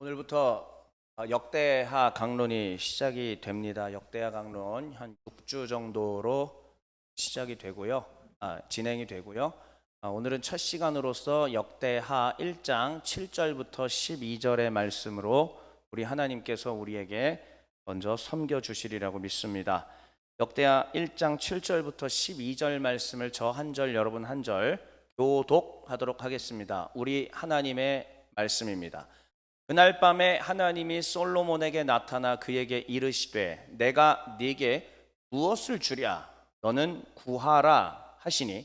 오늘부터 역대하 강론이 시작이 됩니다. 역대하 강론 한 6주 정도로 시작이 되고요. 진행이 되고요. 오늘은 첫 시간으로서 역대하 1장 7절부터 12절의 말씀으로 우리 하나님께서 우리에게 먼저 섬겨 주시리라고 믿습니다. 역대하 1장 7절부터 12절 말씀을 저 한 절 여러분 한 절 교독하도록 하겠습니다. 우리 하나님의 말씀입니다. 그날 밤에 하나님이 솔로몬에게 나타나 그에게 이르시되 내가 네게 무엇을 주랴 너는 구하라 하시니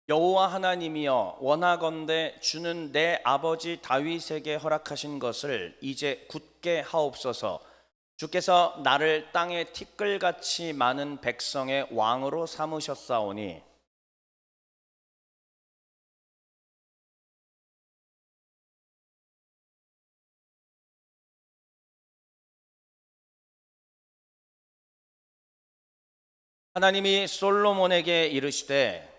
여호와 하나님이여 원하건대 주는 내 아버지 다윗에게 허락하신 것을 이제 굳게 하옵소서. 주께서 나를 땅에 티끌같이 많은 백성의 왕으로 삼으셨사오니 하나님이 솔로몬에게 이르시되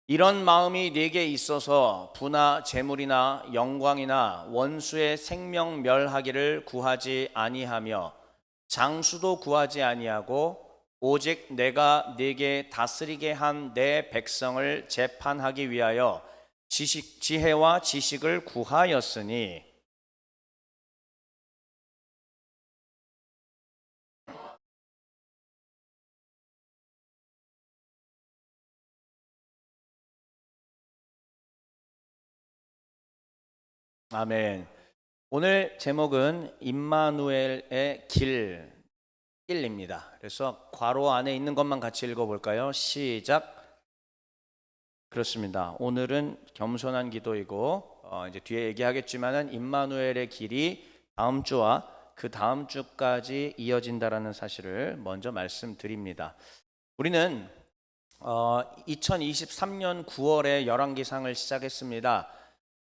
이런 마음이 네게 있어서 부나 재물이나 영광이나 원수의 생명 멸하기를 구하지 아니하며 장수도 구하지 아니하고 오직 내가 네게 다스리게 한 내 백성을 재판하기 위하여 지혜와 지식을 구하였으니 아멘. 오늘 제목은 임마누엘의 길입니다. 그래서 괄호 안에 있는 것만 같이 읽어볼까요? 시작. 그렇습니다. 오늘은 겸손한 기도이고 이제 뒤에 얘기하겠지만은 임마누엘의 길이 다음 주와 그 다음 주까지 이어진다라는 사실을 먼저 말씀드립니다. 우리는 2023년 9월에 열왕기상을 시작했습니다.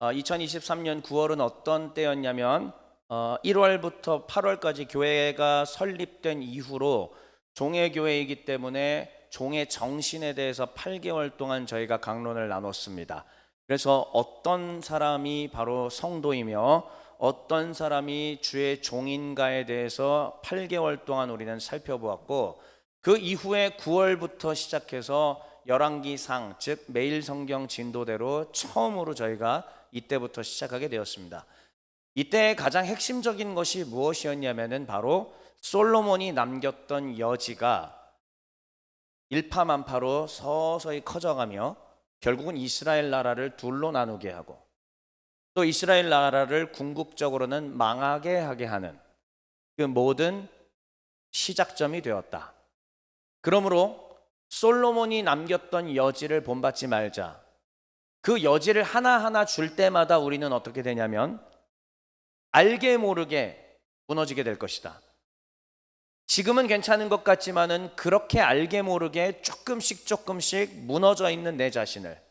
2023년 9월은 어떤 때였냐면 1월부터 8월까지 교회가 설립된 이후로 종회교회이기 때문에 종의 정신에 대해서 8개월 동안 저희가 강론을 나눴습니다. 그래서 어떤 사람이 바로 성도이며 어떤 사람이 주의 종인가에 대해서 8개월 동안 우리는 살펴보았고 그 이후에 9월부터 시작해서 열왕기상 즉 매일 성경 진도대로 처음으로 저희가 이때부터 시작하게 되었습니다. 이때 가장 핵심적인 것이 무엇이었냐면은 바로 솔로몬이 남겼던 여지가 일파만파로 서서히 커져가며 결국은 이스라엘 나라를 둘로 나누게 하고 또 이스라엘 나라를 궁극적으로는 망하게 하게 하는 그 모든 시작점이 되었다. 그러므로 솔로몬이 남겼던 여지를 본받지 말자. 그 여지를 하나하나 줄 때마다 우리는 어떻게 되냐면 알게 모르게 무너지게 될 것이다. 지금은 괜찮은 것 같지만은 그렇게 알게 모르게 조금씩 무너져 있는 내 자신을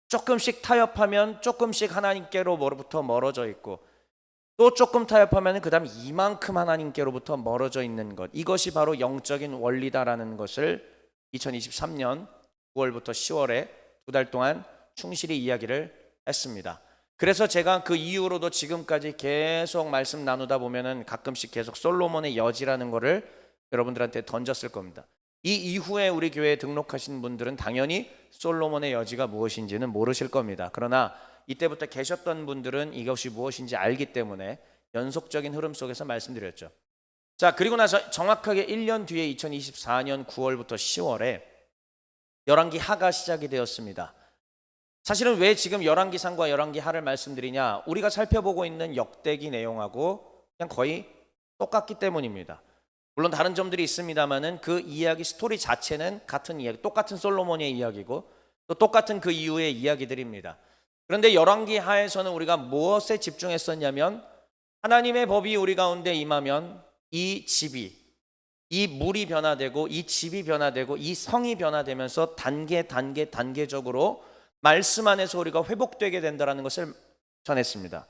조금씩 타협하면 조금씩 하나님께로부터 멀어져 있고 또 조금 타협하면 그 다음 이만큼 하나님께로부터 멀어져 있는 것, 이것이 바로 영적인 원리다라는 것을 2023년 9월부터 10월에 2달 동안 충실히 이야기를 했습니다. 그래서 제가 그 이후로도 지금까지 계속 말씀 나누다 보면은 가끔씩 계속 솔로몬의 여지라는 거를 여러분들한테 던졌을 겁니다. 이 이후에 우리 교회에 등록하신 분들은 당연히 솔로몬의 여지가 무엇인지는 모르실 겁니다. 그러나 이때부터 계셨던 분들은 이것이 무엇인지 알기 때문에 연속적인 흐름 속에서 말씀드렸죠. 자, 그리고 나서 정확하게 1년 뒤에 2024년 9월부터 10월에 열왕기 하가 시작이 되었습니다. 사실은 왜 지금 열왕기상과 열왕기하를 말씀드리냐? 우리가 살펴보고 있는 역대기 내용하고 그냥 거의 똑같기 때문입니다. 물론 다른 점들이 있습니다만은 그 이야기 스토리 자체는 같은 이야기, 똑같은 솔로몬의 이야기고 또 똑같은 그 이후의 이야기들입니다. 그런데 열왕기하에서는 우리가 무엇에 집중했었냐면 하나님의 법이 우리 가운데 임하면 이 집이, 이 물이 변화되고 이 집이 변화되고 이 성이 변화되면서 단계적으로 말씀 안에서 우리가 회복되게 된다는 것을 전했습니다.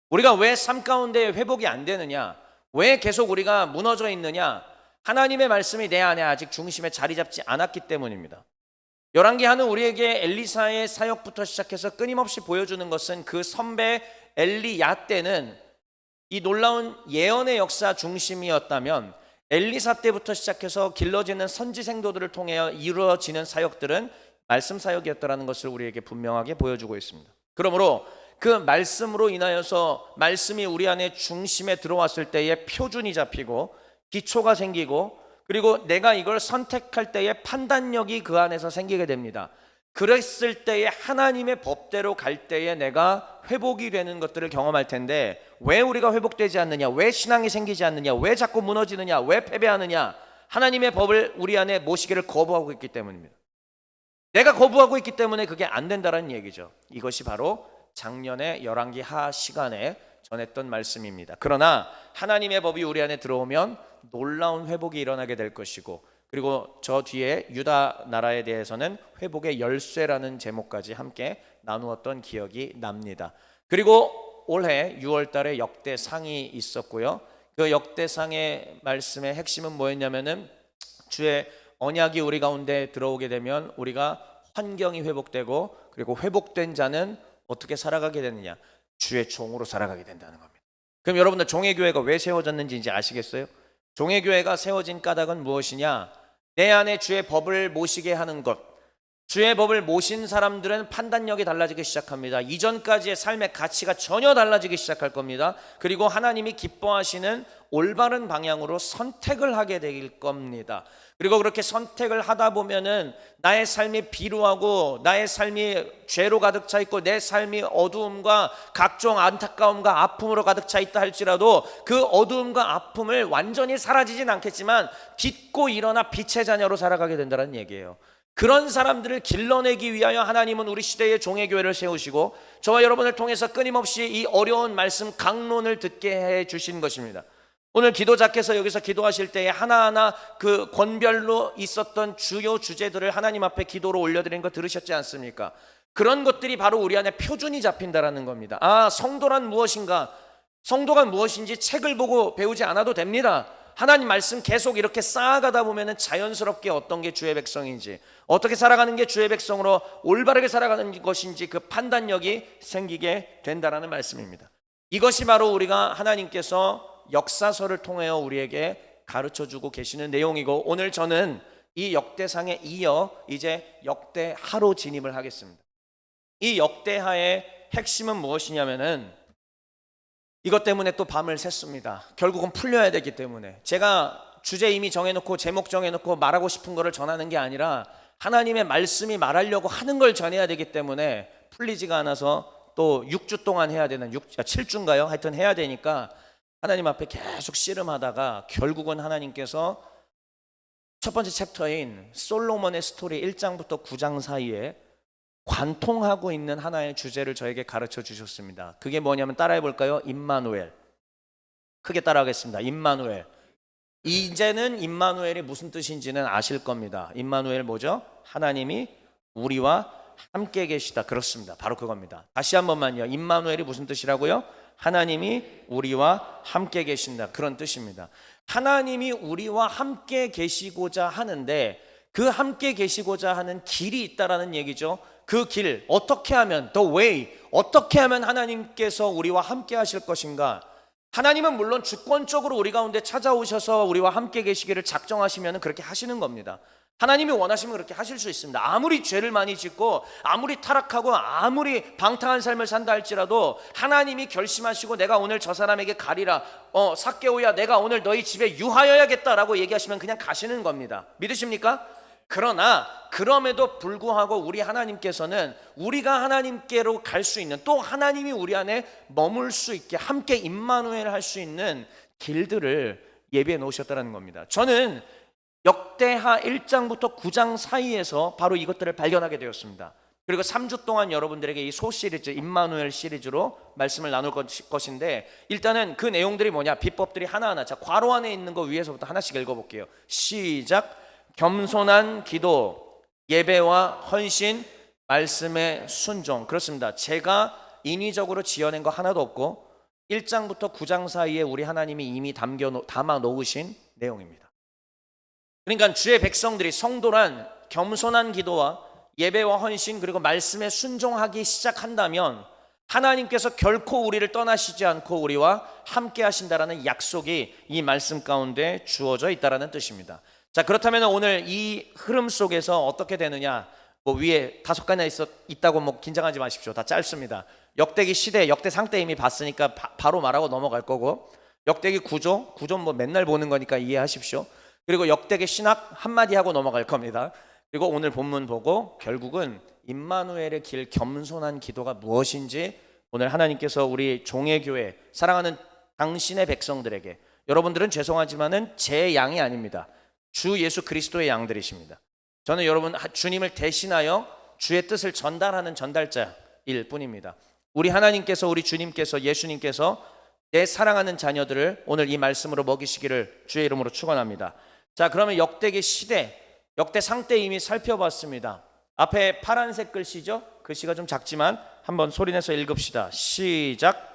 우리가 왜 삶 가운데 회복이 안 되느냐, 왜 계속 우리가 무너져 있느냐, 하나님의 말씀이 내 안에 아직 중심에 자리 잡지 않았기 때문입니다. 열왕기하는 우리에게 엘리사의 사역부터 시작해서 끊임없이 보여주는 것은 그 선배 엘리야 때는 이 놀라운 예언의 역사 중심이었다면, 엘리사 때부터 시작해서 길러지는 선지 생도들을 통해 이루어지는 사역들은 말씀 사역이었다는 것을 우리에게 분명하게 보여주고 있습니다. 그러므로 그 말씀으로 인하여서 말씀이 우리 안에 중심에 들어왔을 때에 표준이 잡히고 기초가 생기고, 그리고 내가 이걸 선택할 때에 판단력이 그 안에서 생기게 됩니다. 그랬을 때에 하나님의 법대로 갈 때에 내가 회복이 되는 것들을 경험할 텐데, 왜 우리가 회복되지 않느냐, 왜 신앙이 생기지 않느냐, 왜 자꾸 무너지느냐, 왜 패배하느냐, 하나님의 법을 우리 안에 모시기를 거부하고 있기 때문입니다. 내가 거부하고 있기 때문에 그게 안 된다는 얘기죠. 이것이 바로 작년에 열왕기 하 시간에 전했던 말씀입니다. 그러나 하나님의 법이 우리 안에 들어오면 놀라운 회복이 일어나게 될 것이고, 그리고 저 뒤에 유다 나라에 대해서는 회복의 열쇠라는 제목까지 함께 나누었던 기억이 납니다. 그리고 올해 6월 달에 역대상이 있었고요. 그 역대상의 말씀의 핵심은 뭐였냐면은, 주의 언약이 우리 가운데 들어오게 되면 우리가 환경이 회복되고, 그리고 회복된 자는 어떻게 살아가게 되느냐, 주의 종으로 살아가게 된다는 겁니다. 그럼 여러분들, 종의 교회가 왜 세워졌는지 이제 아시겠어요? 종의 교회가 세워진 까닭은 무엇이냐? 내 안에 주의 법을 모시게 하는 것. 주의 법을 모신 사람들은 판단력이 달라지기 시작합니다. 이전까지의 삶의 가치가 전혀 달라지기 시작할 겁니다. 그리고 하나님이 기뻐하시는 올바른 방향으로 선택을 하게 될 겁니다. 그리고 그렇게 선택을 하다 보면은 나의 삶이 비루하고, 나의 삶이 죄로 가득 차 있고, 내 삶이 어두움과 각종 안타까움과 아픔으로 가득 차 있다 할지라도, 그 어두움과 아픔을 완전히 사라지진 않겠지만 딛고 일어나 빛의 자녀로 살아가게 된다는 얘기예요. 그런 사람들을 길러내기 위하여 하나님은 우리 시대의 종의 교회를 세우시고, 저와 여러분을 통해서 끊임없이 이 어려운 말씀 강론을 듣게 해 주신 것입니다. 오늘 기도자께서 여기서 기도하실 때에 하나하나 그 권별로 있었던 주요 주제들을 하나님 앞에 기도로 올려드린 거 들으셨지 않습니까? 그런 것들이 바로 우리 안에 표준이 잡힌다라는 겁니다. 아, 성도란 무엇인가? 성도가 무엇인지 책을 보고 배우지 않아도 됩니다. 하나님 말씀 계속 이렇게 쌓아가다 보면 자연스럽게 어떤 게 주의 백성인지, 어떻게 살아가는 게 주의 백성으로 올바르게 살아가는 것인지 그 판단력이 생기게 된다라는 말씀입니다. 이것이 바로 우리가 하나님께서 역사서를 통하여 우리에게 가르쳐주고 계시는 내용이고, 오늘 저는 이 역대상에 이어 이제 역대하로 진입을 하겠습니다. 이 역대하의 핵심은 무엇이냐면은, 이것 때문에 또 밤을 샜습니다. 결국은 풀려야 되기 때문에. 제가 주제 이미 정해놓고 제목 정해놓고 말하고 싶은 거를 전하는 게 아니라 하나님의 말씀이 말하려고 하는 걸 전해야 되기 때문에 풀리지가 않아서 또 6주 동안 해야 되는, 7주인가요? 하여튼 해야 되니까 하나님 앞에 계속 씨름하다가 결국은 하나님께서 첫 번째 챕터인 솔로몬의 스토리 1장부터 9장 사이에 관통하고 있는 하나의 주제를 저에게 가르쳐 주셨습니다. 그게 뭐냐면, 따라해 볼까요? 임마누엘. 크게 따라하겠습니다. 임마누엘. 이제는 임마누엘이 무슨 뜻인지는 아실 겁니다. 임마누엘 뭐죠? 하나님이 우리와 함께 계시다. 그렇습니다. 바로 그겁니다. 다시 한 번만요. 임마누엘이 무슨 뜻이라고요? 하나님이 우리와 함께 계신다. 그런 뜻입니다. 하나님이 우리와 함께 계시고자 하는데, 그 함께 계시고자 하는 길이 있다라는 얘기죠. 그 길, 어떻게 하면, the way, 어떻게 하면 하나님께서 우리와 함께 하실 것인가? 하나님은 물론 주권적으로 우리 가운데 찾아오셔서 우리와 함께 계시기를 작정하시면 그렇게 하시는 겁니다. 하나님이 원하시면 그렇게 하실 수 있습니다. 아무리 죄를 많이 짓고, 아무리 타락하고, 아무리 방탕한 삶을 산다 할지라도 하나님이 결심하시고 내가 오늘 저 사람에게 가리라, 삭개오야 내가 오늘 너희 집에 유하여야겠다라고 얘기하시면 그냥 가시는 겁니다. 믿으십니까? 그러나 그럼에도 불구하고 우리 하나님께서는 우리가 하나님께로 갈 수 있는, 또 하나님이 우리 안에 머물 수 있게 함께 임마누엘 할 수 있는 길들을 예비해 놓으셨다는 겁니다. 저는 역대하 1장부터 9장 사이에서 바로 이것들을 발견하게 되었습니다. 그리고 3주 동안 여러분들에게 이 소시리즈, 임마누엘 시리즈로 말씀을 나눌 것인데, 일단은 그 내용들이 뭐냐, 비법들이 하나하나. 자, 괄호 안에 있는 거 위에서부터 하나씩 읽어볼게요. 시작. 겸손한 기도, 예배와 헌신, 말씀의 순종. 그렇습니다. 제가 인위적으로 지어낸 거 하나도 없고 1장부터 9장 사이에 우리 하나님이 이미 담아 놓으신 내용입니다. 그러니까 주의 백성들이, 성도란 겸손한 기도와 예배와 헌신 그리고 말씀에 순종하기 시작한다면 하나님께서 결코 우리를 떠나시지 않고 우리와 함께 하신다라는 약속이 이 말씀 가운데 주어져 있다라는 뜻입니다. 자, 그렇다면 오늘 이 흐름 속에서 어떻게 되느냐? 위에 5가지나 있다고 긴장하지 마십시오. 다 짧습니다. 역대기 시대, 역대상 때 이미 봤으니까 바로 말하고 넘어갈 거고, 역대기 구조 맨날 보는 거니까 이해하십시오. 그리고 역대기 신학 한마디 하고 넘어갈 겁니다. 그리고 오늘 본문 보고 결국은 임마누엘의 길, 겸손한 기도가 무엇인지 오늘 하나님께서 우리 종의 교회, 사랑하는 당신의 백성들에게, 여러분들은 죄송하지만은 제 양이 아닙니다. 주 예수 그리스도의 양들이십니다. 저는 여러분 주님을 대신하여 주의 뜻을 전달하는 전달자일 뿐입니다. 우리 하나님께서, 우리 주님께서, 예수님께서 내 사랑하는 자녀들을 오늘 이 말씀으로 먹이시기를 주의 이름으로 축원합니다. 자, 그러면 역대기 시대, 역대상 때 이미 살펴봤습니다. 앞에 파란색 글씨죠? 글씨가 좀 작지만 한번 소리내서 읽읍시다. 시작.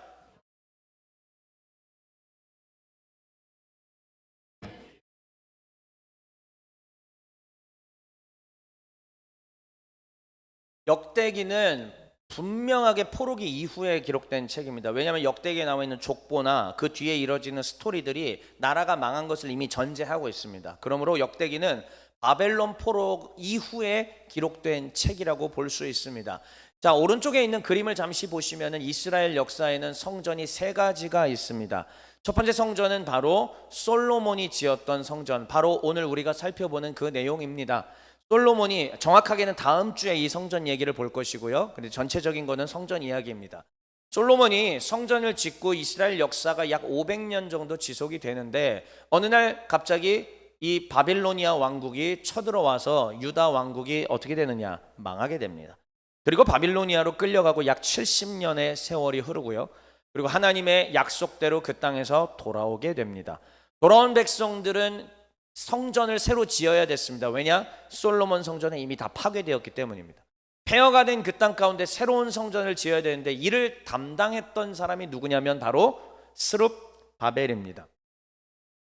역대기는 분명하게 포로기 이후에 기록된 책입니다. 왜냐하면 역대기에 나와 있는 족보나 그 뒤에 이뤄지는 스토리들이 나라가 망한 것을 이미 전제하고 있습니다. 그러므로 역대기는 바벨론 포로 이후에 기록된 책이라고 볼 수 있습니다. 자, 오른쪽에 있는 그림을 잠시 보시면 이스라엘 역사에는 성전이 3가지가 있습니다. 첫 번째 성전은 바로 솔로몬이 지었던 성전, 바로 오늘 우리가 살펴보는 그 내용입니다. 솔로몬이, 정확하게는 다음 주에 이 성전 얘기를 볼 것이고요. 근데 전체적인 거는 성전 이야기입니다. 솔로몬이 성전을 짓고 이스라엘 역사가 약 500년 정도 지속이 되는데 어느 날 갑자기 이 바빌로니아 왕국이 쳐들어와서 유다 왕국이 어떻게 되느냐? 망하게 됩니다. 그리고 바빌로니아로 끌려가고 약 70년의 세월이 흐르고요. 그리고 하나님의 약속대로 그 땅에서 돌아오게 됩니다. 돌아온 백성들은 성전을 새로 지어야 됐습니다. 왜냐? 솔로몬 성전은 이미 다 파괴되었기 때문입니다. 폐허가 된 그 땅 가운데 새로운 성전을 지어야 되는데 이를 담당했던 사람이 누구냐면 바로 스룹바벨입니다.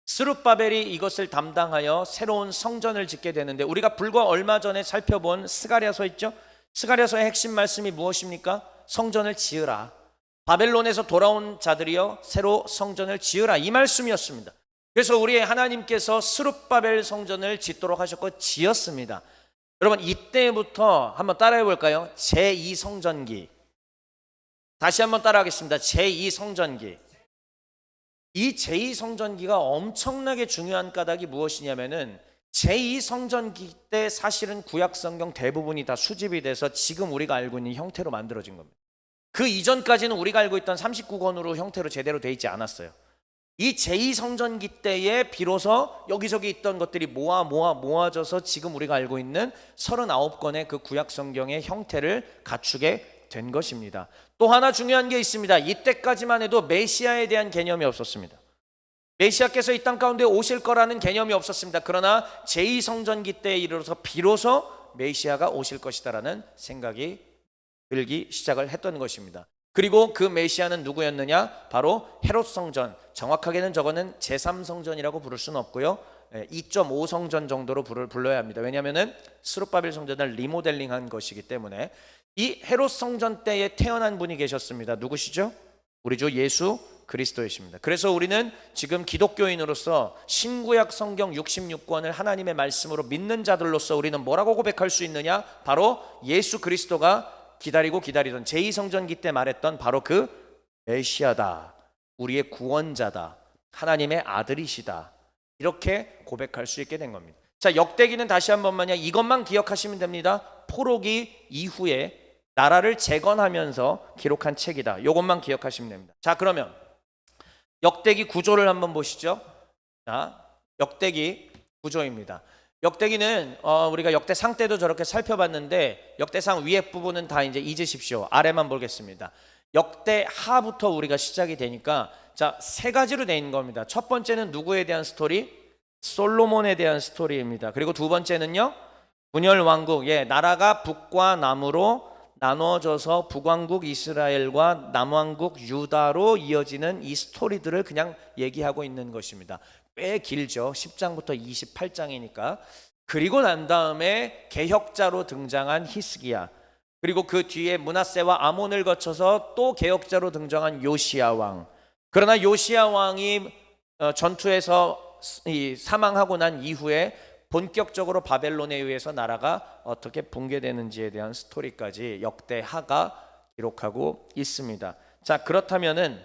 스룹바벨이 이것을 담당하여 새로운 성전을 짓게 되는데, 우리가 불과 얼마 전에 살펴본 스가랴서 있죠? 스가랴서의 핵심 말씀이 무엇입니까? 성전을 지으라. 바벨론에서 돌아온 자들이여 새로 성전을 지으라, 이 말씀이었습니다. 그래서 우리 하나님께서 스룹바벨 성전을 짓도록 하셨고 지었습니다. 여러분, 이때부터 한번 따라해 볼까요? 제2성전기. 다시 한번 따라하겠습니다. 제2성전기. 이 제2성전기가 엄청나게 중요한 까닭이 무엇이냐면은 제2성전기 때 사실은 구약성경 대부분이 다 수집이 돼서 지금 우리가 알고 있는 형태로 만들어진 겁니다. 그 이전까지는 우리가 알고 있던 39권으로 형태로 제대로 돼 있지 않았어요. 이 제2성전기 때에 비로소 여기저기 있던 것들이 모아져서 지금 우리가 알고 있는 39권의 그 구약성경의 형태를 갖추게 된 것입니다. 또 하나 중요한 게 있습니다. 이때까지만 해도 메시아에 대한 개념이 없었습니다. 메시아께서 이 땅 가운데 오실 거라는 개념이 없었습니다. 그러나 제2성전기 때에 이르러서 비로소 메시아가 오실 것이다라는 생각이 들기 시작을 했던 것입니다. 그리고 그 메시아는 누구였느냐? 바로 헤롯 성전, 정확하게는 저거는 제3성전이라고 부를 수는 없고요, 2.5성전 정도로 불러야 합니다. 왜냐하면 스룹바벨 성전을 리모델링한 것이기 때문에. 이 헤롯 성전 때에 태어난 분이 계셨습니다. 누구시죠? 우리 주 예수 그리스도이십니다. 그래서 우리는 지금 기독교인으로서 신구약 성경 66권을 하나님의 말씀으로 믿는 자들로서 우리는 뭐라고 고백할 수 있느냐? 바로 예수 그리스도가 기다리던 제2성전기 때 말했던 바로 그 메시아다, 우리의 구원자다, 하나님의 아들이시다, 이렇게 고백할 수 있게 된 겁니다. 자, 역대기는 다시 한 번만요, 이것만 기억하시면 됩니다. 포로기 이후에 나라를 재건하면서 기록한 책이다. 이것만 기억하시면 됩니다. 자, 그러면 역대기 구조를 한번 보시죠. 자, 역대기 구조입니다. 역대기는 우리가 역대상 때도 저렇게 살펴봤는데 역대상 위에 부분은 다 이제 잊으십시오. 아래만 보겠습니다. 역대하부터 우리가 시작이 되니까 자, 3가지로 돼 있는 겁니다. 첫 번째는 누구에 대한 스토리? 솔로몬에 대한 스토리입니다. 그리고 두 번째는요, 분열 왕국, 나라가 북과 남으로 나눠져서 북왕국 이스라엘과 남왕국 유다로 이어지는 이 스토리들을 그냥 얘기하고 있는 것입니다. 꽤 길죠. 10장부터 28장이니까. 그리고 난 다음에 개혁자로 등장한 히스기야, 그리고 그 뒤에 므낫세와 아몬을 거쳐서 또 개혁자로 등장한 요시야 왕. 그러나 요시야 왕이 전투에서 사망하고 난 이후에 본격적으로 바벨론에 의해서 나라가 어떻게 붕괴되는지에 대한 스토리까지 역대하가 기록하고 있습니다. 자, 그렇다면은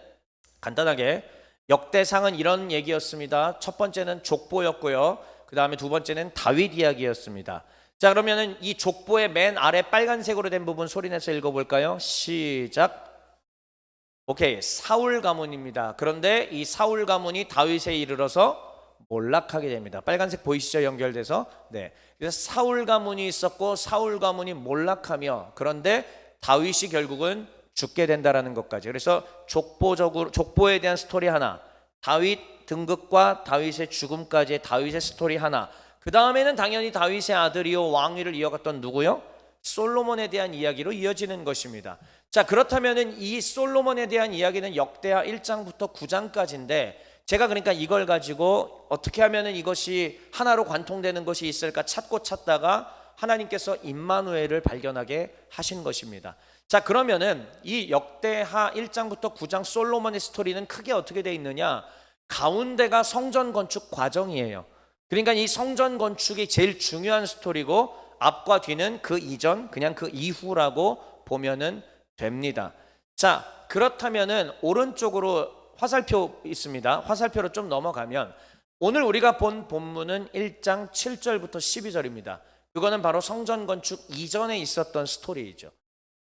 간단하게 역대상은 이런 얘기였습니다. 첫 번째는 족보였고요. 그 다음에 두 번째는 다윗 이야기였습니다. 자, 그러면은 이 족보의 맨 아래 빨간색으로 된 부분 소리내서 읽어볼까요? 시작. 오케이, 사울 가문입니다. 그런데 이 사울 가문이 다윗에 이르러서 몰락하게 됩니다. 빨간색 보이시죠? 연결돼서. 네. 그래서 사울 가문이 있었고 사울 가문이 몰락하며, 그런데 다윗이 결국은 죽게 된다라는 것까지. 그래서 족보에 대한 스토리 하나, 다윗 등극과 다윗의 죽음까지의 다윗의 스토리 하나. 그 다음에는 당연히 다윗의 아들이요 왕위를 이어갔던 누구요? 솔로몬에 대한 이야기로 이어지는 것입니다. 자, 그렇다면은 이 솔로몬에 대한 이야기는 역대하 1장부터 9장까지인데, 제가 그러니까 이걸 가지고 어떻게 하면은 이것이 하나로 관통되는 것이 있을까 찾다가 하나님께서 임마누엘을 발견하게 하신 것입니다. 자, 그러면은 이 역대하 1장부터 9장 솔로몬의 스토리는 크게 어떻게 되어 있느냐? 가운데가 성전 건축 과정이에요. 그러니까 이 성전 건축이 제일 중요한 스토리고, 앞과 뒤는 그 이전, 그냥 그 이후라고 보면은 됩니다. 자, 그렇다면은 오른쪽으로 화살표 있습니다. 화살표로 좀 넘어가면 오늘 우리가 본 본문은 1장 7절부터 12절입니다. 그거는 바로 성전 건축 이전에 있었던 스토리이죠.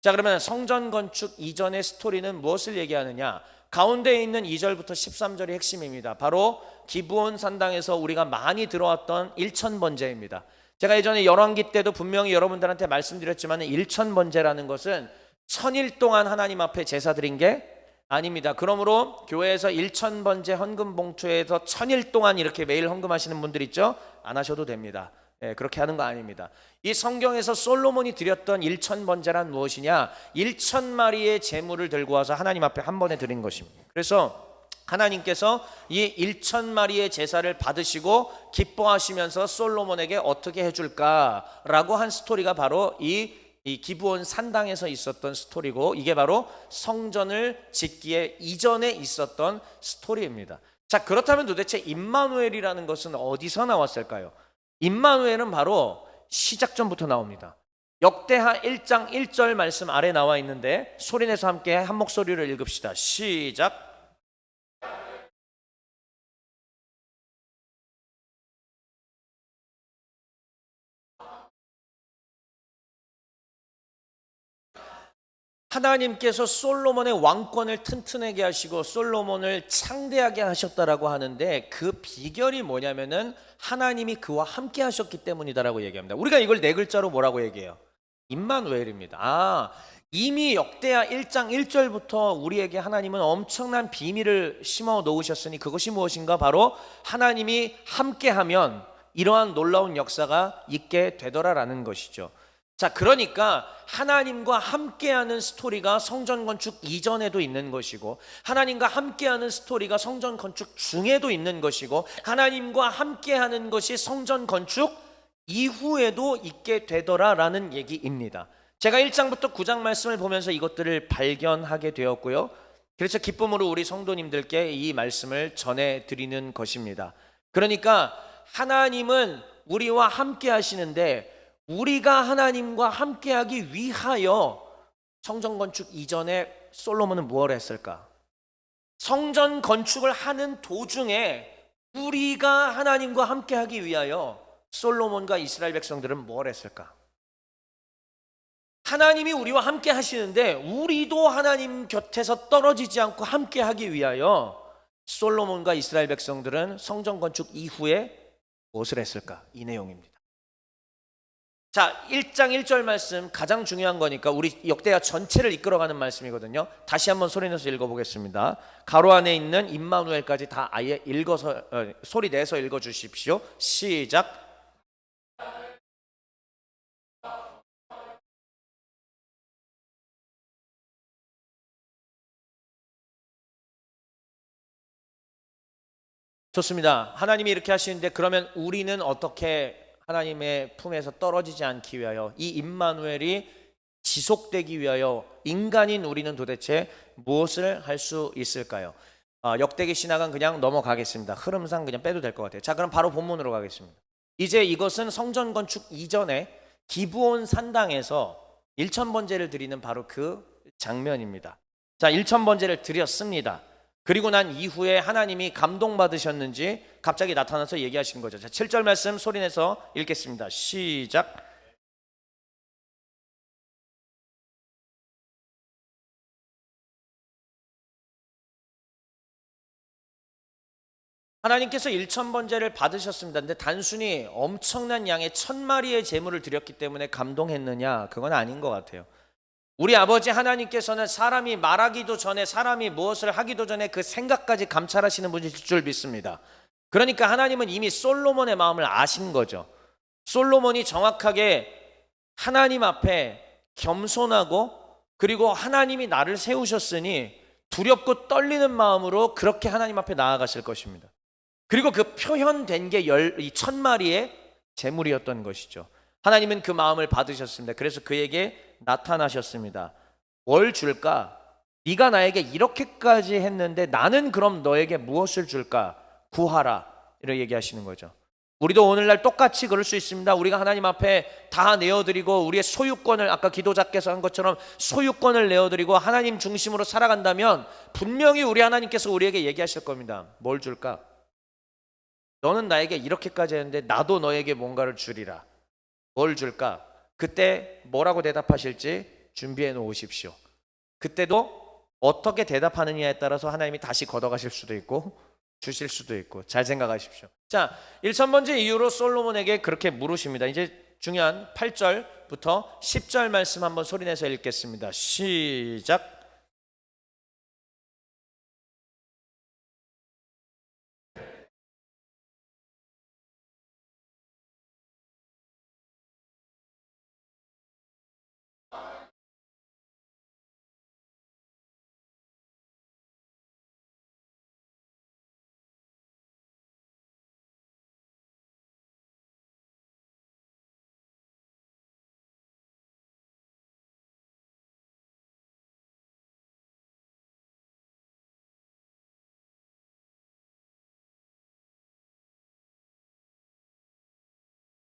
자, 그러면 성전 건축 이전의 스토리는 무엇을 얘기하느냐? 가운데에 있는 2절부터 13절이 핵심입니다. 바로 기브온 산당에서 우리가 많이 들어왔던 일천번제입니다. 제가 예전에 열왕기 때도 분명히 여러분들한테 말씀드렸지만 일천번제라는 것은 1000일 동안 하나님 앞에 제사 드린 게 아닙니다. 그러므로 교회에서 일천번제 헌금 봉투에서 1000일 동안 이렇게 매일 헌금하시는 분들 있죠? 안 하셔도 됩니다. 그렇게 하는 거 아닙니다. 이 성경에서 솔로몬이 드렸던 일천번제란 무엇이냐? 1000마리의 제물을 들고 와서 하나님 앞에 한 번에 드린 것입니다. 그래서 하나님께서 이 1000마리의 제사를 받으시고 기뻐하시면서 솔로몬에게 어떻게 해줄까라고 한 스토리가 바로 이 기브온 산당에서 있었던 스토리고, 이게 바로 성전을 짓기에 이전에 있었던 스토리입니다. 자, 그렇다면 도대체 임마누엘이라는 것은 어디서 나왔을까요? 임마누엘은 바로 시작전부터 나옵니다. 역대하 1장 1절 말씀 아래 나와 있는데 소리내서 함께 한 목소리로 읽읍시다. 시작. 하나님께서 솔로몬의 왕권을 튼튼하게 하시고 솔로몬을 창대하게 하셨다라고 하는데, 그 비결이 뭐냐면은 하나님이 그와 함께 하셨기 때문이다라고 얘기합니다. 우리가 이걸 네 글자로 뭐라고 얘기해요? 임마누엘입니다. 이미 역대하 1장 1절부터 우리에게 하나님은 엄청난 비밀을 심어 놓으셨으니 그것이 무엇인가? 바로 하나님이 함께하면 이러한 놀라운 역사가 있게 되더라라는 것이죠. 자, 그러니까 하나님과 함께하는 스토리가 성전 건축 이전에도 있는 것이고, 하나님과 함께하는 스토리가 성전 건축 중에도 있는 것이고, 하나님과 함께하는 것이 성전 건축 이후에도 있게 되더라라는 얘기입니다. 제가 1장부터 9장 말씀을 보면서 이것들을 발견하게 되었고요. 그래서 기쁨으로 우리 성도님들께 이 말씀을 전해드리는 것입니다. 그러니까 하나님은 우리와 함께 하시는데, 우리가 하나님과 함께하기 위하여 성전 건축 이전에 솔로몬은 무엇을 했을까? 성전 건축을 하는 도중에 우리가 하나님과 함께하기 위하여 솔로몬과 이스라엘 백성들은 무엇을 했을까? 하나님이 우리와 함께 하시는데 우리도 하나님 곁에서 떨어지지 않고 함께하기 위하여 솔로몬과 이스라엘 백성들은 성전 건축 이후에 무엇을 했을까? 이 내용입니다. 자, 1장 1절 말씀 가장 중요한 거니까 우리 역대하 전체를 이끌어가는 말씀이거든요. 다시 한번 소리내서 읽어보겠습니다. 가로 안에 있는 임마누엘까지 다 아예 읽어서 소리 내서 읽어주십시오. 시작. 좋습니다. 하나님이 이렇게 하시는데 그러면 우리는 어떻게 하나님의 품에서 떨어지지 않기 위하여 이 임마누엘이 지속되기 위하여 인간인 우리는 도대체 무엇을 할 수 있을까요? 역대기 신학은 그냥 넘어가겠습니다. 흐름상 그냥 빼도 될 것 같아요. 자, 그럼 바로 본문으로 가겠습니다. 이제 이것은 성전 건축 이전에 기브온 산당에서 1,000번제를 드리는 바로 그 장면입니다. 자, 1,000번제를 드렸습니다. 그리고 난 이후에 하나님이 감동받으셨는지 갑자기 나타나서 얘기하시는 거죠. 자, 7절 말씀 소리내서 읽겠습니다. 시작. 하나님께서 1,000번제를 받으셨습니다. 근데 단순히 엄청난 양의 1,000마리의 제물을 드렸기 때문에 감동했느냐? 그건 아닌 것 같아요. 우리 아버지 하나님께서는 사람이 말하기도 전에, 사람이 무엇을 하기도 전에 그 생각까지 감찰하시는 분일 줄 믿습니다. 그러니까 하나님은 이미 솔로몬의 마음을 아신 거죠. 솔로몬이 정확하게 하나님 앞에 겸손하고, 그리고 하나님이 나를 세우셨으니 두렵고 떨리는 마음으로 그렇게 하나님 앞에 나아갔을 것입니다. 그리고 그 표현된 게 1,000마리의 제물이었던 것이죠. 하나님은 그 마음을 받으셨습니다. 그래서 그에게 나타나셨습니다. 뭘 줄까? 네가 나에게 이렇게까지 했는데 나는 그럼 너에게 무엇을 줄까? 구하라. 이렇게 얘기하시는 거죠. 우리도 오늘날 똑같이 그럴 수 있습니다. 우리가 하나님 앞에 다 내어드리고 우리의 소유권을, 아까 기도자께서 한 것처럼 소유권을 내어드리고 하나님 중심으로 살아간다면 분명히 우리 하나님께서 우리에게 얘기하실 겁니다. 뭘 줄까? 너는 나에게 이렇게까지 했는데 나도 너에게 뭔가를 주리라. 뭘 줄까? 그때 뭐라고 대답하실지 준비해 놓으십시오. 그때도 어떻게 대답하느냐에 따라서 하나님이 다시 걷어가실 수도 있고 주실 수도 있고, 잘 생각하십시오. 자, 1,000번째 이후로 솔로몬에게 그렇게 물으십니다. 이제 중요한 8절부터 10절 말씀 한번 소리내서 읽겠습니다. 시작.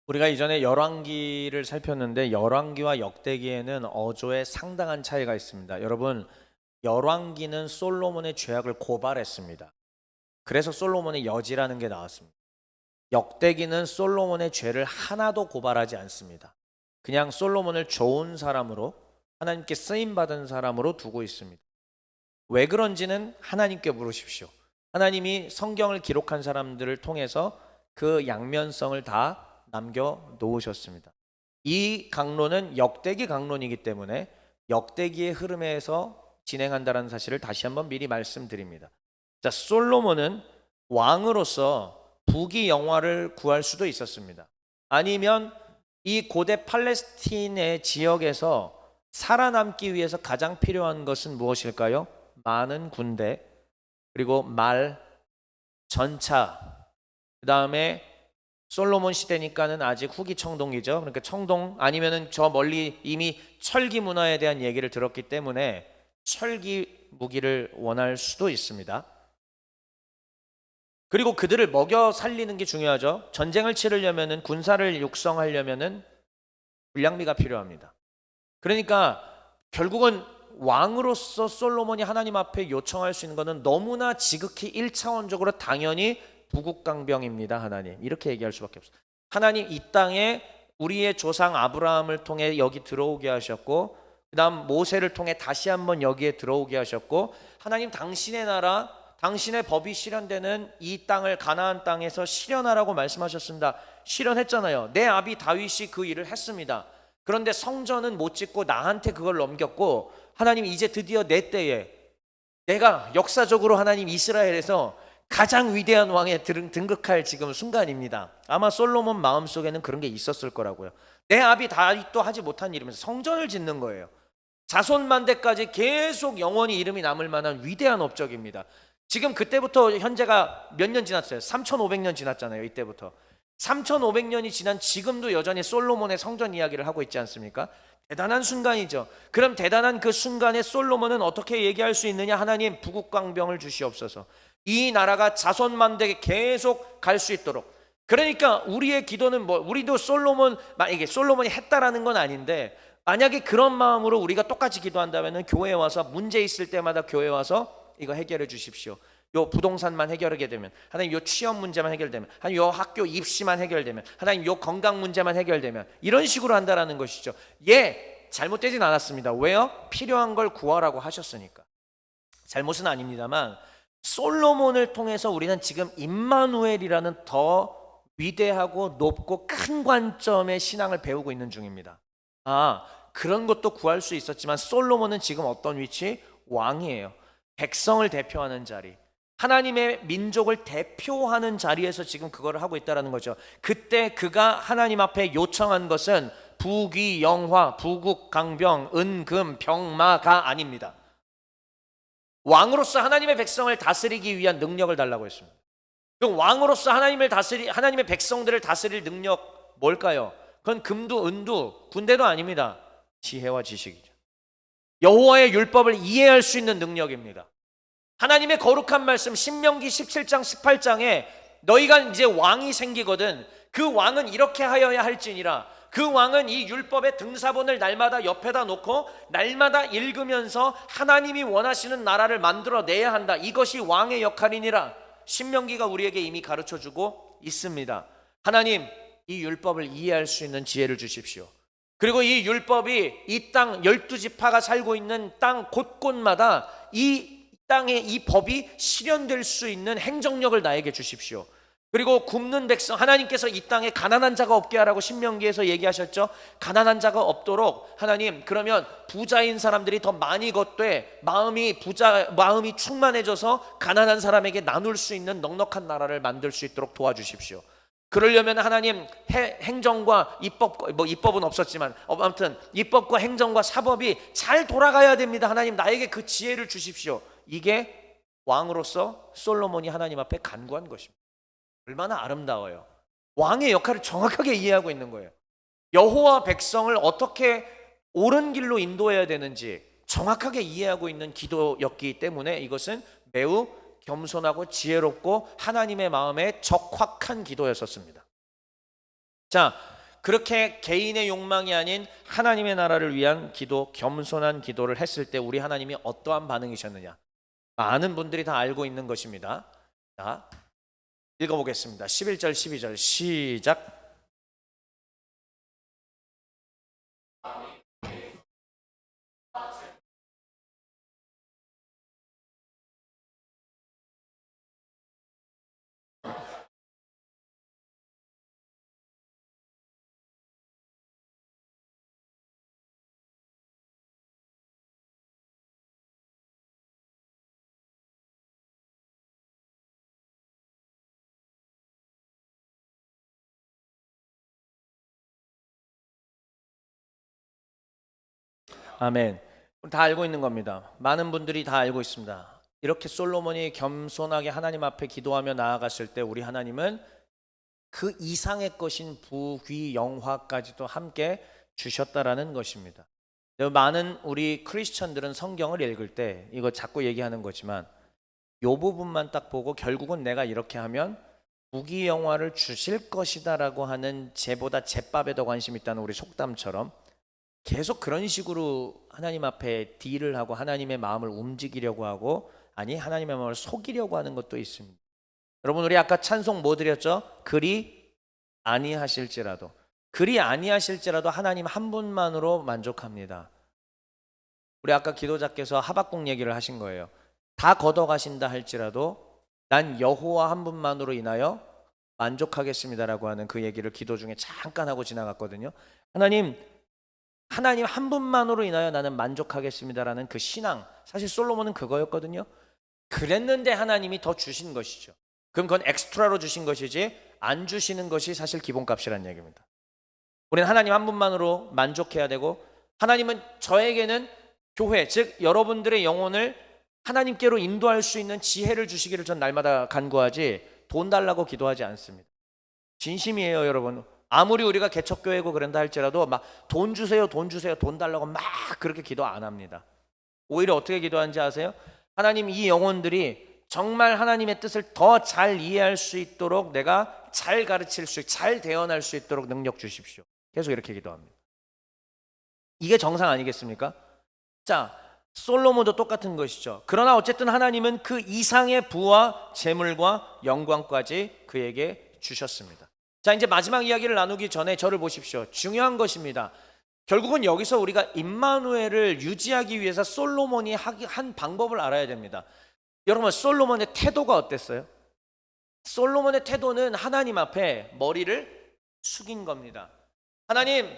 우리가 이전에 열왕기를 살폈는데 열왕기와 역대기에는 어조에 상당한 차이가 있습니다. 여러분, 열왕기는 솔로몬의 죄악을 고발했습니다. 그래서 솔로몬의 여지라는 게 나왔습니다. 역대기는 솔로몬의 죄를 하나도 고발하지 않습니다. 그냥 솔로몬을 좋은 사람으로, 하나님께 쓰임받은 사람으로 두고 있습니다. 왜 그런지는 하나님께 물으십시오. 하나님이 성경을 기록한 사람들을 통해서 그 양면성을 다 남겨 놓으셨습니다. 이 강론은 역대기 강론이기 때문에 역대기의 흐름에서 진행한다는 사실을 다시 한번 미리 말씀드립니다. 자, 솔로몬은 왕으로서 부귀 영화를 구할 수도 있었습니다. 아니면 이 고대 팔레스틴의 지역에서 살아남기 위해서 가장 필요한 것은 무엇일까요? 많은 군대, 그리고 말, 전차, 그 다음에 솔로몬 시대니까는 아직 후기 청동기죠. 그러니까 청동, 아니면은 저 멀리 이미 철기 문화에 대한 얘기를 들었기 때문에 철기 무기를 원할 수도 있습니다. 그리고 그들을 먹여 살리는 게 중요하죠. 전쟁을 치르려면은, 군사를 육성하려면은 군량미가 필요합니다. 그러니까 결국은 왕으로서 솔로몬이 하나님 앞에 요청할 수 있는 것은 너무나 지극히 1차원적으로 당연히 부국강병입니다. 하나님, 이렇게 얘기할 수밖에 없어요. 하나님, 이 땅에 우리의 조상 아브라함을 통해 여기 들어오게 하셨고, 그 다음 모세를 통해 다시 한번 여기에 들어오게 하셨고, 하나님, 당신의 나라, 당신의 법이 실현되는 이 땅을 가나안 땅에서 실현하라고 말씀하셨습니다. 실현했잖아요. 내 아비 다윗이 그 일을 했습니다. 그런데 성전은 못 짓고 나한테 그걸 넘겼고, 하나님, 이제 드디어 내 때에 내가 역사적으로 하나님 이스라엘에서 가장 위대한 왕에 등극할 지금 순간입니다. 아마 솔로몬 마음속에는 그런 게 있었을 거라고요. 내 아비 다윗도 하지 못한 일이면서 성전을 짓는 거예요. 자손만대까지 계속 영원히 이름이 남을 만한 위대한 업적입니다. 지금 그때부터 현재가 몇 년 지났어요? 3,500년 지났잖아요. 이때부터 3,500년이 지난 지금도 여전히 솔로몬의 성전 이야기를 하고 있지 않습니까? 대단한 순간이죠. 그럼 대단한 그 순간에 솔로몬은 어떻게 얘기할 수 있느냐? 하나님, 부국강병을 주시옵소서. 이 나라가 자손만대에 계속 갈 수 있도록. 그러니까 우리의 기도는 우리도 만약에 솔로몬이 했다라는 건 아닌데, 만약에 그런 마음으로 우리가 똑같이 기도한다면 교회에 와서 문제 있을 때마다 교회에 와서 이거 해결해 주십시오. 요 부동산만 해결하게 되면, 하나님 요 취업 문제만 해결되면, 하나님 요 학교 입시만 해결되면, 하나님 요 건강 문제만 해결되면, 이런 식으로 한다라는 것이죠. 잘못되진 않았습니다. 왜요? 필요한 걸 구하라고 하셨으니까. 잘못은 아닙니다만, 솔로몬을 통해서 우리는 지금 임마누엘이라는 더 위대하고 높고 큰 관점의 신앙을 배우고 있는 중입니다. 그런 것도 구할 수 있었지만 솔로몬은 지금 어떤 위치? 왕이에요. 백성을 대표하는 자리, 하나님의 민족을 대표하는 자리에서 지금 그거를 하고 있다는 거죠. 그때 그가 하나님 앞에 요청한 것은 부귀 영화, 부국 강병, 은금 병마가 아닙니다. 왕으로서 하나님의 백성을 다스리기 위한 능력을 달라고 했습니다. 그 왕으로서 하나님의 백성들을 다스릴 능력 뭘까요? 그건 금도 은도 군대도 아닙니다. 지혜와 지식이죠. 여호와의 율법을 이해할 수 있는 능력입니다. 하나님의 거룩한 말씀 신명기 17장 18장에 너희가 이제 왕이 생기거든 그 왕은 이렇게 하여야 할지니라. 그 왕은 이 율법의 등사본을 날마다 옆에다 놓고 날마다 읽으면서 하나님이 원하시는 나라를 만들어내야 한다. 이것이 왕의 역할이니라. 신명기가 우리에게 이미 가르쳐주고 있습니다. 하나님, 이 율법을 이해할 수 있는 지혜를 주십시오. 그리고 이 율법이 이 땅 12지파가 살고 있는 땅 곳곳마다 이 땅에 이 법이 실현될 수 있는 행정력을 나에게 주십시오. 그리고 굶는 백성, 하나님께서 이 땅에 가난한 자가 없게 하라고 신명기에서 얘기하셨죠. 가난한 자가 없도록 하나님, 그러면 부자인 사람들이 더 많이 걷되 마음이 충만해져서 가난한 사람에게 나눌 수 있는 넉넉한 나라를 만들 수 있도록 도와주십시오. 그러려면 하나님 행정과 입법은 없었지만 아무튼 입법과 행정과 사법이 잘 돌아가야 됩니다. 하나님, 나에게 그 지혜를 주십시오. 이게 왕으로서 솔로몬이 하나님 앞에 간구한 것입니다. 얼마나 아름다워요. 왕의 역할을 정확하게 이해하고 있는 거예요. 여호와 백성을 어떻게 옳은 길로 인도해야 되는지 정확하게 이해하고 있는 기도였기 때문에 이것은 매우 겸손하고 지혜롭고 하나님의 마음에 적확한 기도였었습니다. 자, 그렇게 개인의 욕망이 아닌 하나님의 나라를 위한 기도, 겸손한 기도를 했을 때 우리 하나님이 어떠한 반응이셨느냐? 많은 분들이 다 알고 있는 것입니다. 자, 읽어보겠습니다. 11절 12절 시작. 아멘. 다 알고 있는 겁니다. 많은 분들이 다 알고 있습니다. 이렇게 솔로몬이 겸손하게 하나님 앞에 기도하며 나아갔을 때 우리 하나님은 그 이상의 것인 부귀 영화까지도 함께 주셨다라는 것입니다. 많은 우리 크리스천들은 성경을 읽을 때 이거 자꾸 얘기하는 거지만 이 부분만 딱 보고 결국은 내가 이렇게 하면 부귀 영화를 주실 것이다라고 하는 죄보다 제밥에 더 관심 있다는 우리 속담처럼 계속 그런 식으로 하나님 앞에 딜을 하고 하나님의 마음을 움직이려고 하고 아니 하나님의 마음을 속이려고 하는 것도 있습니다. 여러분, 우리 아까 찬송 뭐 드렸죠? 그리 아니하실지라도 하나님 한 분만으로 만족합니다. 우리 아까 기도자께서 하박국 얘기를 하신 거예요. 다 걷어가신다 할지라도 난 여호와 한 분만으로 인하여 만족하겠습니다라고 하는 그 얘기를 기도 중에 잠깐 하고 지나갔거든요. 하나님 한 분만으로 인하여 나는 만족하겠습니다라는 그 신앙, 사실 솔로몬은 그거였거든요. 그랬는데 하나님이 더 주신 것이죠. 그럼 그건 엑스트라로 주신 것이지 안 주시는 것이 사실 기본값이라는 얘기입니다. 우리는 하나님 한 분만으로 만족해야 되고 하나님은 저에게는 교회, 즉 여러분들의 영혼을 하나님께로 인도할 수 있는 지혜를 주시기를 전 날마다 간구하지 돈 달라고 기도하지 않습니다. 진심이에요, 여러분. 아무리 우리가 개척교회고 그런다 할지라도 막 돈 주세요, 돈 주세요, 돈 달라고 막 그렇게 기도 안 합니다. 오히려 어떻게 기도하는지 아세요? 하나님, 이 영혼들이 정말 하나님의 뜻을 더 잘 이해할 수 있도록 내가 잘 가르칠 수, 잘 대언할 수 있도록 능력 주십시오. 계속 이렇게 기도합니다. 이게 정상 아니겠습니까? 자, 솔로몬도 똑같은 것이죠. 그러나 어쨌든 하나님은 그 이상의 부와 재물과 영광까지 그에게 주셨습니다. 자, 이제 마지막 이야기를 나누기 전에 저를 보십시오. 중요한 것입니다. 결국은 여기서 우리가 임마누엘을 유지하기 위해서 솔로몬이 한 방법을 알아야 됩니다. 여러분, 솔로몬의 태도가 어땠어요? 솔로몬의 태도는 하나님 앞에 머리를 숙인 겁니다. 하나님,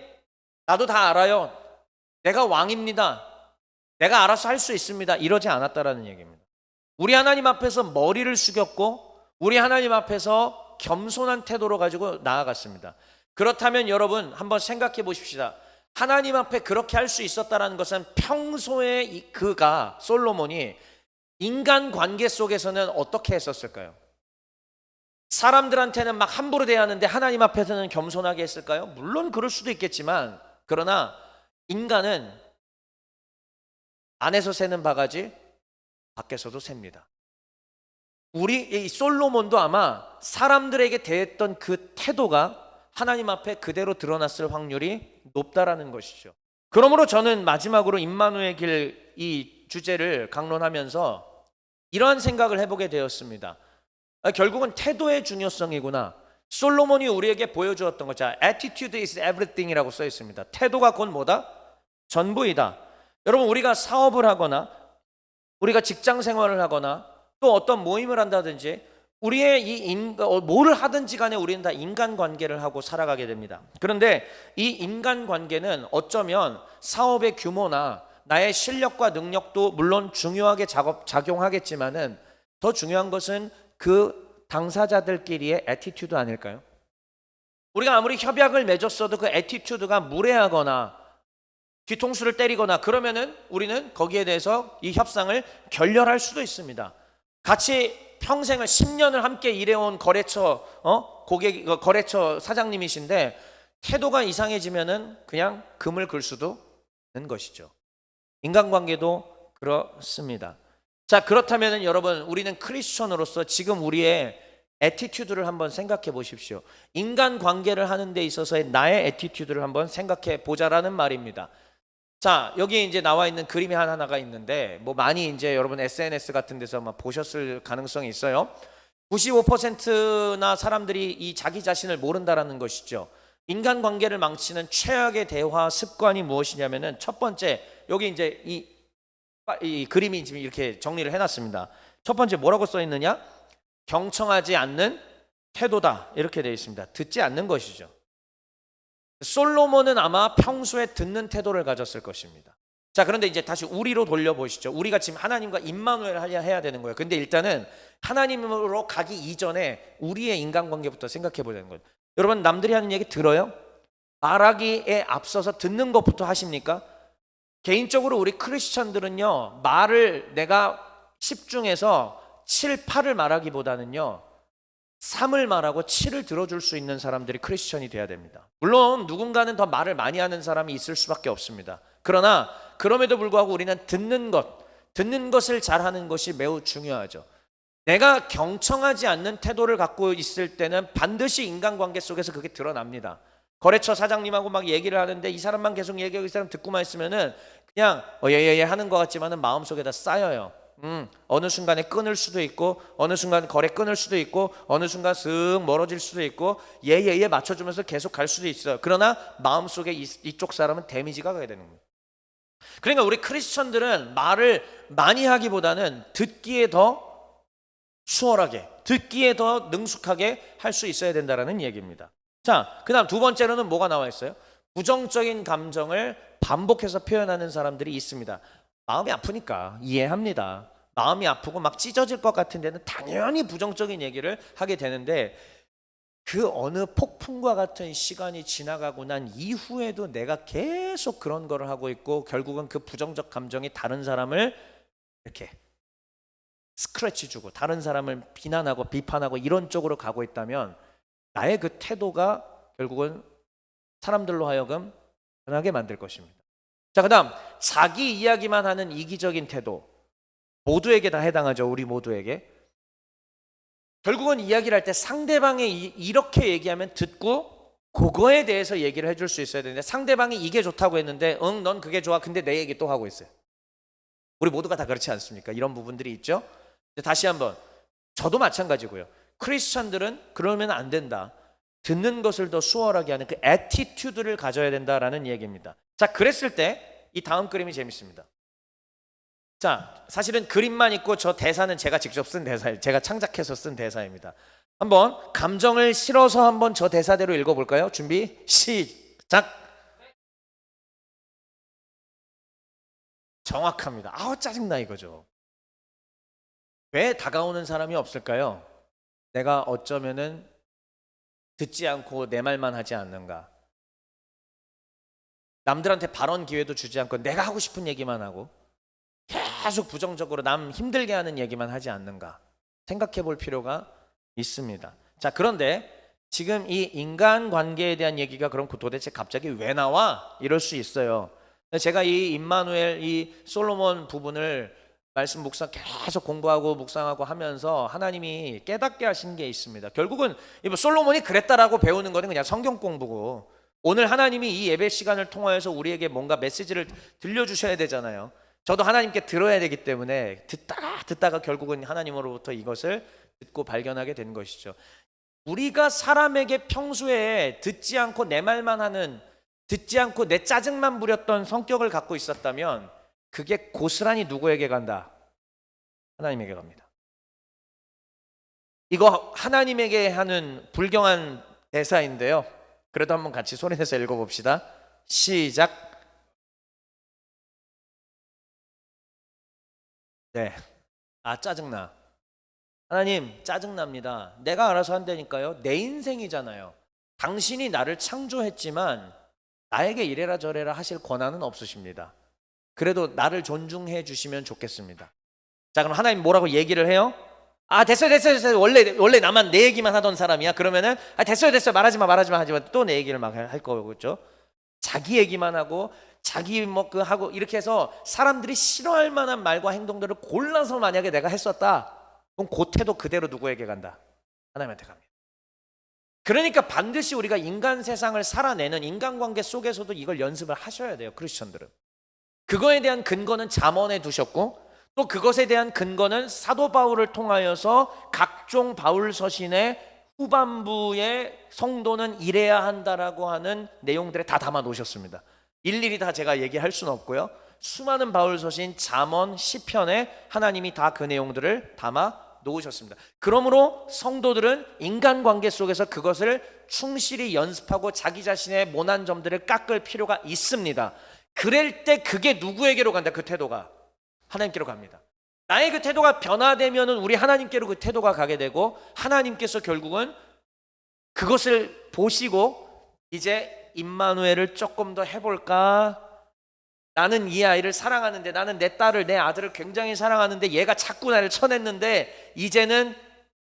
나도 다 알아요. 내가 왕입니다. 내가 알아서 할 수 있습니다. 이러지 않았다라는 얘기입니다. 우리 하나님 앞에서 머리를 숙였고 우리 하나님 앞에서 겸손한 태도로 가지고 나아갔습니다. 그렇다면 여러분 한번 생각해 보십시다. 하나님 앞에 그렇게 할 수 있었다는 것은 평소에 그가 솔로몬이 인간관계 속에서는 어떻게 했었을까요? 사람들한테는 막 함부로 대하는데 하나님 앞에서는 겸손하게 했을까요? 물론 그럴 수도 있겠지만, 그러나 인간은 안에서 새는 바가지 밖에서도 셉니다. 우리 이 솔로몬도 아마 사람들에게 대했던 그 태도가 하나님 앞에 그대로 드러났을 확률이 높다라는 것이죠. 그러므로 저는 마지막으로 임마누엘 길 이 주제를 강론하면서 이러한 생각을 해보게 되었습니다. 결국은 태도의 중요성이구나. 솔로몬이 우리에게 보여주었던 것, 자, attitude is everything이라고 써 있습니다. 태도가 곧 뭐다? 전부이다. 여러분, 우리가 사업을 하거나 우리가 직장 생활을 하거나 또 어떤 모임을 한다든지 우리의 뭐를 하든지 간에 우리는 다 인간관계를 하고 살아가게 됩니다. 그런데 이 인간관계는 어쩌면 사업의 규모나 나의 실력과 능력도 물론 중요하게 작용하겠지만은 더 중요한 것은 그 당사자들끼리의 애티튜드 아닐까요? 우리가 아무리 협약을 맺었어도 그 애티튜드가 무례하거나 뒤통수를 때리거나 그러면은 우리는 거기에 대해서 이 협상을 결렬할 수도 있습니다. 같이 평생을 10년을 함께 일해온 거래처 거래처 사장님이신데 태도가 이상해지면은 그냥 금을 글 수도 있는 것이죠. 인간관계도 그렇습니다. 자, 그렇다면은 여러분, 우리는 크리스천으로서 지금 우리의 애티튜드를 한번 생각해 보십시오. 인간관계를 하는 데 있어서의 나의 애티튜드를 한번 생각해 보자라는 말입니다. 자, 여기 이제 나와 있는 그림이 하나가 있는데 뭐 많이 이제 여러분 SNS 같은 데서 막 보셨을 가능성이 있어요. 95%나 사람들이 이 자기 자신을 모른다라는 것이죠. 인간관계를 망치는 최악의 대화 습관이 무엇이냐면은 첫 번째, 여기 이제 이 그림이 지금 이렇게 정리를 해놨습니다. 첫 번째 뭐라고 써 있느냐? 경청하지 않는 태도다, 이렇게 되어 있습니다. 듣지 않는 것이죠. 솔로몬은 아마 평소에 듣는 태도를 가졌을 것입니다. 자, 그런데 이제 다시 우리로 돌려보시죠. 우리가 지금 하나님과 임마누엘 해야 되는 거예요. 근데 일단은 하나님으로 가기 이전에 우리의 인간관계부터 생각해 보자는 거예요. 여러분, 남들이 하는 얘기 들어요? 말하기에 앞서서 듣는 것부터 하십니까? 개인적으로 우리 크리스천들은요, 말을 내가 10 중에서 7, 8을 말하기보다는요 3을 말하고 7을 들어줄 수 있는 사람들이 크리스천이 돼야 됩니다. 물론 누군가는 더 말을 많이 하는 사람이 있을 수밖에 없습니다. 그러나 그럼에도 불구하고 우리는 듣는 것을 잘하는 것이 매우 중요하죠. 내가 경청하지 않는 태도를 갖고 있을 때는 반드시 인간관계 속에서 그게 드러납니다. 거래처 사장님하고 막 얘기를 하는데 이 사람만 계속 얘기하고 이 사람 듣고만 있으면은 그냥 예 하는 것 같지만은 마음속에다 쌓여요. 어느 순간에 끊을 수도 있고 어느 순간 거래 끊을 수도 있고 어느 순간 슥 멀어질 수도 있고 예 맞춰주면서 계속 갈 수도 있어요. 그러나 마음속에 이쪽 사람은 데미지가 가게 되는 거예요. 그러니까 우리 크리스천들은 말을 많이 하기보다는 듣기에 더 수월하게, 듣기에 더 능숙하게 할 수 있어야 된다는 얘기입니다. 자, 그 다음 두 번째로는 뭐가 나와 있어요? 부정적인 감정을 반복해서 표현하는 사람들이 있습니다. 마음이 아프니까 이해합니다. 마음이 아프고 막 찢어질 것 같은 데는 당연히 부정적인 얘기를 하게 되는데 그 어느 폭풍과 같은 시간이 지나가고 난 이후에도 내가 계속 그런 거를 하고 있고 결국은 그 부정적 감정이 다른 사람을 이렇게 스크래치 주고 다른 사람을 비난하고 비판하고 이런 쪽으로 가고 있다면 나의 그 태도가 결국은 사람들로 하여금 변하게 만들 것입니다. 자, 그다음 자기 이야기만 하는 이기적인 태도, 모두에게 다 해당하죠. 우리 모두에게. 결국은 이야기를 할 때 상대방이 이렇게 얘기하면 듣고 그거에 대해서 얘기를 해줄 수 있어야 되는데, 상대방이 이게 좋다고 했는데 응, 넌 그게 좋아. 근데 내 얘기 또 하고 있어요. 우리 모두가 다 그렇지 않습니까? 이런 부분들이 있죠. 근데 다시 한번, 저도 마찬가지고요. 크리스천들은 그러면 안 된다. 듣는 것을 더 수월하게 하는 그 애티튜드를 가져야 된다라는 얘기입니다. 자, 그랬을 때 이 다음 그림이 재밌습니다. 자, 사실은 그림만 있고 저 대사는 제가 직접 쓴 대사예요. 제가 창작해서 쓴 대사입니다. 한번 감정을 실어서 한번 저 대사대로 읽어볼까요? 준비 시작. 정확합니다. 아우 짜증나 이거죠. 왜 다가오는 사람이 없을까요? 내가 어쩌면은 듣지 않고 내 말만 하지 않는가, 남들한테 발언 기회도 주지 않고 내가 하고 싶은 얘기만 하고 계속 부정적으로 남 힘들게 하는 얘기만 하지 않는가 생각해 볼 필요가 있습니다. 자, 그런데 지금 이 인간관계에 대한 얘기가 그럼 도대체 갑자기 왜 나와? 이럴 수 있어요. 제가 이 임마누엘, 이 솔로몬 부분을 말씀 묵상 계속 공부하고 묵상하고 하면서 하나님이 깨닫게 하신 게 있습니다. 결국은 솔로몬이 그랬다라고 배우는 거는 그냥 성경 공부고, 오늘 하나님이 이 예배 시간을 통하여서 우리에게 뭔가 메시지를 들려주셔야 되잖아요. 저도 하나님께 들어야 되기 때문에 듣다가 결국은 하나님으로부터 이것을 듣고 발견하게 된 것이죠. 우리가 사람에게 평소에 듣지 않고 내 말만 하는, 듣지 않고 내 짜증만 부렸던 성격을 갖고 있었다면 그게 고스란히 누구에게 간다? 하나님에게 갑니다. 이거 하나님에게 하는 불경한 대사인데요. 그래도 한번 같이 소리내서 읽어봅시다. 시작. 네. 아, 짜증나. 하나님, 짜증납니다. 내가 알아서 한다니까요. 내 인생이잖아요. 당신이 나를 창조했지만 나에게 이래라 저래라 하실 권한은 없으십니다. 그래도 나를 존중해 주시면 좋겠습니다. 자, 그럼 하나님 뭐라고 얘기를 해요? 아, 됐어요. 원래 나만 내 얘기만 하던 사람이야. 그러면은 아, 됐어요. 말하지 마 하지만 또 내 얘기를 막 할 거겠죠. 자기 얘기만 하고 자기 뭐 그 하고 이렇게 해서 사람들이 싫어할 만한 말과 행동들을 골라서 만약에 내가 했었다, 그럼 그 태도 그대로 누구에게 간다? 하나님한테 갑니다. 그러니까 반드시 우리가 인간 세상을 살아내는 인간관계 속에서도 이걸 연습을 하셔야 돼요. 크리스천들은. 그거에 대한 근거는 잠언에 두셨고, 또 그것에 대한 근거는 사도 바울을 통하여서 각종 바울 서신의 후반부에 성도는 이래야 한다라고 하는 내용들에 다 담아 놓으셨습니다. 일일이 다 제가 얘기할 수는 없고요. 수많은 바울 서신, 잠언, 시편에 하나님이 다 그 내용들을 담아 놓으셨습니다. 그러므로 성도들은 인간관계 속에서 그것을 충실히 연습하고 자기 자신의 모난 점들을 깎을 필요가 있습니다. 그럴 때 그게 누구에게로 간다? 그 태도가 하나님께로 갑니다. 나의 그 태도가 변화되면은 우리 하나님께로 그 태도가 가게 되고, 하나님께서 결국은 그것을 보시고 이제 임마누엘을 조금 더 해볼까? 나는 이 아이를 사랑하는데, 나는 내 딸을, 내 아들을 굉장히 사랑하는데 얘가 자꾸 나를 쳐냈는데 이제는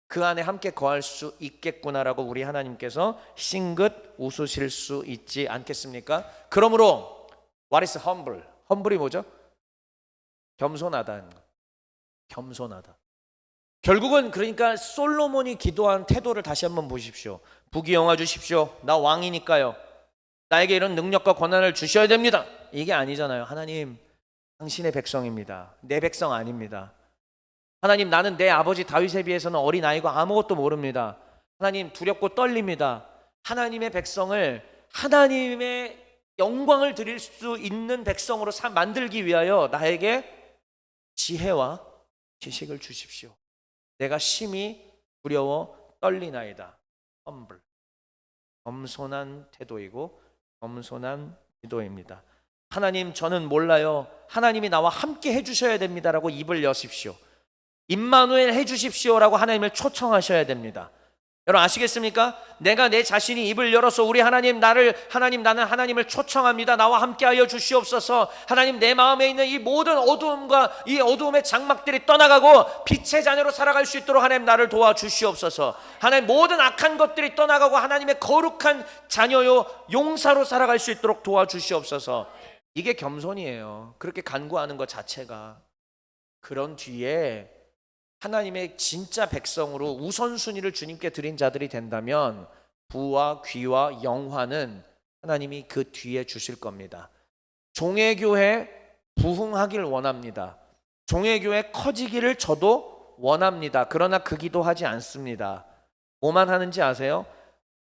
그 안에 함께 거할 수 있겠구나라고 우리 하나님께서 싱긋 웃으실 수 있지 않겠습니까? 그러므로 What is humble? humble이 뭐죠? 겸손하다는 거. 겸손하다. 결국은 그러니까 솔로몬이 기도한 태도를 다시 한번 보십시오. 부귀영화 주십시오. 나 왕이니까요. 나에게 이런 능력과 권한을 주셔야 됩니다. 이게 아니잖아요. 하나님, 당신의 백성입니다. 내 백성 아닙니다. 하나님, 나는 내 아버지 다윗에 비해서는 어린아이고 아무것도 모릅니다. 하나님, 두렵고 떨립니다. 하나님의 백성을, 하나님의 영광을 드릴 수 있는 백성으로 만들기 위하여 나에게 지혜와 지식을 주십시오. 내가 심히 두려워 떨리나이다. humble. 겸손한 태도이고 겸손한 기도입니다. 하나님, 저는 몰라요. 하나님이 나와 함께 해주셔야 됩니다라고 입을 여십시오. 임마누엘 해주십시오라고 하나님을 초청하셔야 됩니다. 여러분 아시겠습니까? 내가 내 자신이 입을 열어서 우리 하나님 나는 하나님을 초청합니다. 나와 함께하여 주시옵소서. 하나님 내 마음에 있는 이 모든 어두움과 이 어두움의 장막들이 떠나가고 빛의 자녀로 살아갈 수 있도록 하나님 나를 도와주시옵소서. 하나님 모든 악한 것들이 떠나가고 하나님의 거룩한 자녀요 용사로 살아갈 수 있도록 도와주시옵소서. 이게 겸손이에요. 그렇게 간구하는 것 자체가. 그런 뒤에 하나님의 진짜 백성으로 우선순위를 주님께 드린 자들이 된다면 부와 귀와 영화는 하나님이 그 뒤에 주실 겁니다. 종의 교회 부흥하길 원합니다. 종의 교회 커지기를 저도 원합니다. 그러나 그 기도하지 않습니다. 뭐만 하는지 아세요?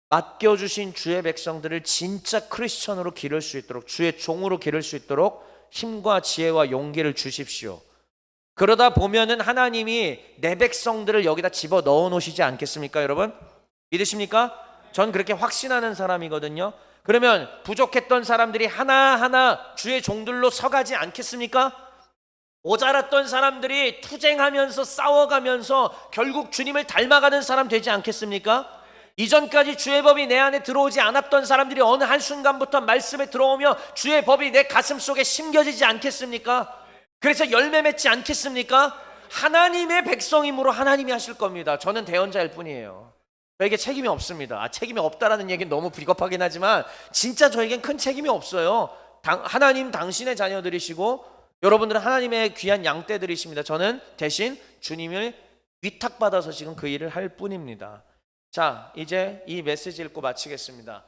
맡겨주신 주의 백성들을 진짜 크리스천으로 기를 수 있도록, 주의 종으로 기를 수 있도록 힘과 지혜와 용기를 주십시오. 그러다 보면은 하나님이 내 백성들을 여기다 집어 넣어 놓으시지 않겠습니까, 여러분? 믿으십니까? 전 그렇게 확신하는 사람이거든요. 그러면 부족했던 사람들이 하나하나 주의 종들로 서가지 않겠습니까? 모자랐던 사람들이 투쟁하면서 싸워가면서 결국 주님을 닮아가는 사람 되지 않겠습니까? 이전까지 주의 법이 내 안에 들어오지 않았던 사람들이 어느 한순간부터 말씀에 들어오며 주의 법이 내 가슴 속에 심겨지지 않겠습니까? 그래서 열매 맺지 않겠습니까? 하나님의 백성이므로 하나님이 하실 겁니다. 저는 대언자일 뿐이에요. 저에게 책임이 없습니다. 책임이 없다라는 얘기는 너무 비겁하긴 하지만 진짜 저에겐 큰 책임이 없어요. 하나님 당신의 자녀들이시고 여러분들은 하나님의 귀한 양떼들이십니다. 저는 대신 주님을 위탁받아서 지금 그 일을 할 뿐입니다. 자, 이제 이 메시지 읽고 마치겠습니다.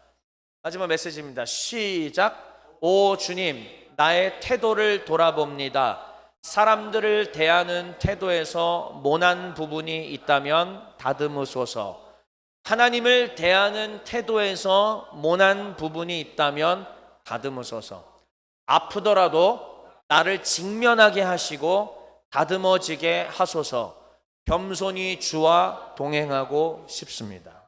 마지막 메시지입니다. 시작. 오 주님, 나의 태도를 돌아봅니다. 사람들을 대하는 태도에서 모난 부분이 있다면 다듬으소서. 하나님을 대하는 태도에서 모난 부분이 있다면 다듬으소서. 아프더라도 나를 직면하게 하시고 다듬어지게 하소서. 겸손히 주와 동행하고 싶습니다.